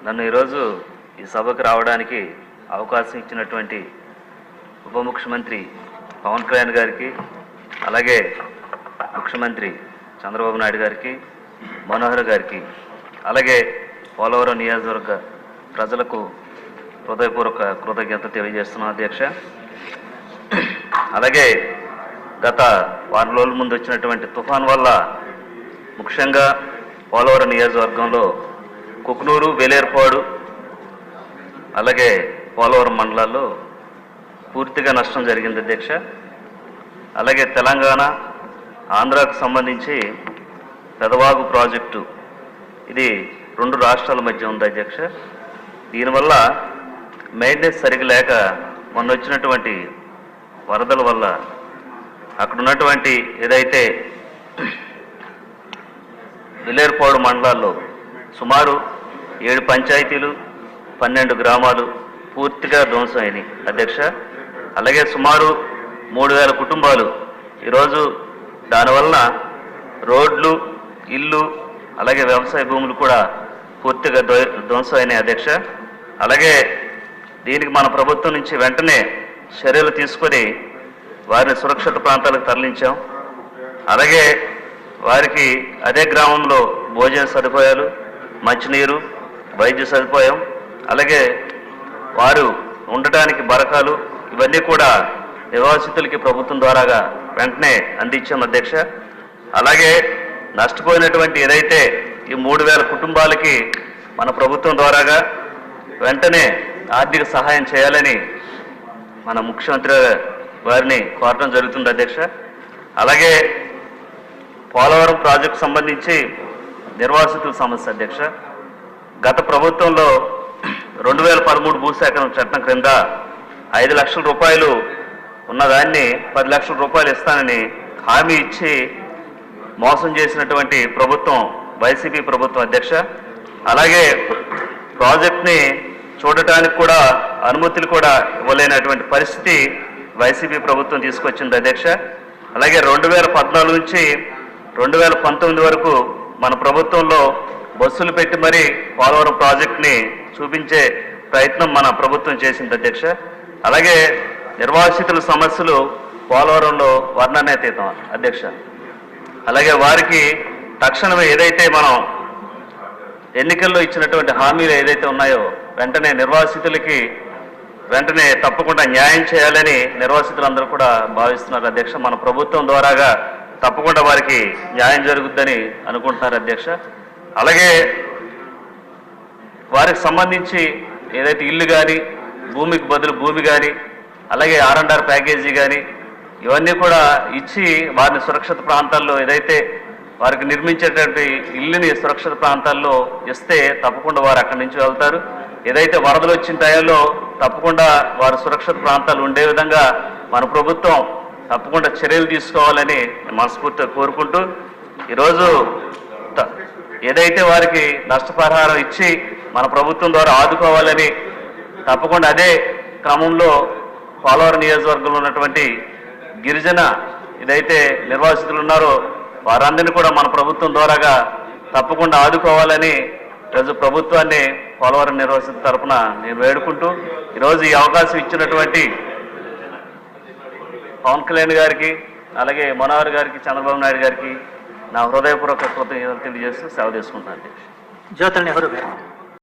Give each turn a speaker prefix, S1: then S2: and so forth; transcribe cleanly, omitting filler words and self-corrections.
S1: నన్ను ఈరోజు ఈ సభకు రావడానికి అవకాశం ఇచ్చినటువంటి ఉప ముఖ్యమంత్రి పవన్ కళ్యాణ్ గారికి, అలాగే ముఖ్యమంత్రి చంద్రబాబు నాయుడు గారికి, మనోహర్ గారికి, అలాగే పోలవరం నియోజకవర్గ ప్రజలకు హృదయపూర్వక కృతజ్ఞత తెలియజేస్తున్నాను అధ్యక్ష. అలాగే గత వారం రోజుల ముందు వచ్చినటువంటి తుఫాన్ వల్ల ముఖ్యంగా పోలవరం నియోజకవర్గంలో కుకునూరు, వేలేరుపాడు, అలాగే పోలవరం మండలాల్లో పూర్తిగా నష్టం జరిగింది అధ్యక్ష. అలాగే తెలంగాణ, ఆంధ్రాకు సంబంధించి పెదవాగు ప్రాజెక్టు ఇది 2 రాష్ట్రాల మధ్య ఉంది అధ్యక్ష. దీనివల్ల మెయింటెనెన్స్ సరిగ్గా లేక మొన్న వచ్చినటువంటి వరదల వల్ల అక్కడ ఉన్నటువంటి ఏదైతే వేలేరుపాడు మండలాల్లో సుమారు 7 పంచాయతీలు, 12 గ్రామాలు పూర్తిగా ధ్వంసమైనవి అధ్యక్ష. అలాగే సుమారు 3000 కుటుంబాలు ఈరోజు దానివల్ల రోడ్లు, ఇల్లు, అలాగే వ్యవసాయ భూములు కూడా పూర్తిగా ధ్వంసమైనాయి అధ్యక్ష. అలాగే దీనికి మన ప్రభుత్వం నుంచి వెంటనే చర్యలు తీసుకొని వారిని సురక్షిత ప్రాంతాలకు తరలించాం. అలాగే వారికి అదే గ్రామంలో భోజన సదుపాయాలు, మంచినీరు, వైద్య సదుపాయం, అలాగే వారు ఉండటానికి బరకాలు ఇవన్నీ కూడా నివాసితులకి ప్రభుత్వం ద్వారాగా వెంటనే అందించాం అధ్యక్ష. అలాగే నష్టపోయినటువంటి ఏదైతే ఈ 3000 కుటుంబాలకి మన ప్రభుత్వం ద్వారాగా వెంటనే ఆర్థిక సహాయం చేయాలని మన ముఖ్యమంత్రి వారిని కోరడం జరుగుతుంది అధ్యక్ష. అలాగే పోలవరం ప్రాజెక్టు సంబంధించి నిర్వాసితుల సమస్య అధ్యక్ష. గత ప్రభుత్వంలో 2013 భూసేకరణ చట్టం క్రింద 5 లక్షల రూపాయలు ఉన్నదాన్ని 10 లక్షల రూపాయలు ఇస్తానని హామీ ఇచ్చి మోసం చేసినటువంటి ప్రభుత్వం వైసీపీ ప్రభుత్వం అధ్యక్ష. అలాగే ప్రాజెక్ట్ని చూడటానికి కూడా అనుమతులు కూడా ఇవ్వలేనటువంటి పరిస్థితి వైసీపీ ప్రభుత్వం తీసుకొచ్చింది అధ్యక్ష. అలాగే 2014 నుంచి 2019 వరకు మన ప్రభుత్వంలో బస్సులు పెట్టి మరీ పోలవరం ప్రాజెక్ట్ని చూపించే ప్రయత్నం మన ప్రభుత్వం చేసింది అధ్యక్ష. అలాగే నిర్వాసితుల సమస్యలు పోలవరంలో వర్ణనాతీతం అధ్యక్ష. అలాగే వారికి తక్షణమే ఏదైతే మనం ఎన్నికల్లో ఇచ్చినటువంటి హామీలు ఏదైతే ఉన్నాయో వెంటనే నిర్వాసితులకి వెంటనే తప్పకుండా న్యాయం చేయాలని నిర్వాసితులందరూ కూడా భావిస్తున్నారు అధ్యక్ష. మన ప్రభుత్వం ద్వారాగా తప్పకుండా వారికి న్యాయం జరుగుద్దని అనుకుంటున్నారు అధ్యక్ష. అలాగే వారికి సంబంధించి ఏదైతే ఇల్లు కానీ, భూమికి బదులు భూమి కానీ, అలాగే R&R ప్యాకేజీ కానీ ఇవన్నీ కూడా ఇచ్చి వారిని సురక్షిత ప్రాంతాల్లో ఏదైతే వారికి నిర్మించేటువంటి ఇల్లుని సురక్షిత ప్రాంతాల్లో ఇస్తే తప్పకుండా వారు అక్కడి నుంచి వెళ్తారు. ఏదైతే వరదలు వచ్చిన టైంలో తప్పకుండా వారు సురక్షిత ప్రాంతాలు ఉండే విధంగా మన ప్రభుత్వం తప్పకుండా చర్యలు తీసుకోవాలని మనస్ఫూర్తిగా కోరుకుంటూ ఈరోజు ఏదైతే వారికి నష్టపరిహారం ఇచ్చి మన ప్రభుత్వం ద్వారా ఆదుకోవాలని తప్పకుండా అదే క్రమంలో పోలవరం నియోజకవర్గంలో ఉన్నటువంటి గిరిజన ఏదైతే నిర్వాసితులు ఉన్నారో వారందరినీ కూడా మన ప్రభుత్వం ద్వారాగా తప్పకుండా ఆదుకోవాలని ఈరోజు ప్రభుత్వాన్ని పోలవరం నిర్వాసిత తరఫున నేను వేడుకుంటూ ఈరోజు ఈ అవకాశం ఇచ్చినటువంటి పవన్ కళ్యాణ్ గారికి, అలాగే మనోహర్ గారికి, చంద్రబాబు నాయుడు గారికి నా హృదయపూర్వక కృతజ్ఞతలు తెలియజేస్తూ సెలవు తీసుకుంటాను.
S2: జ్యోతుల్ నెహ్రూ గారు.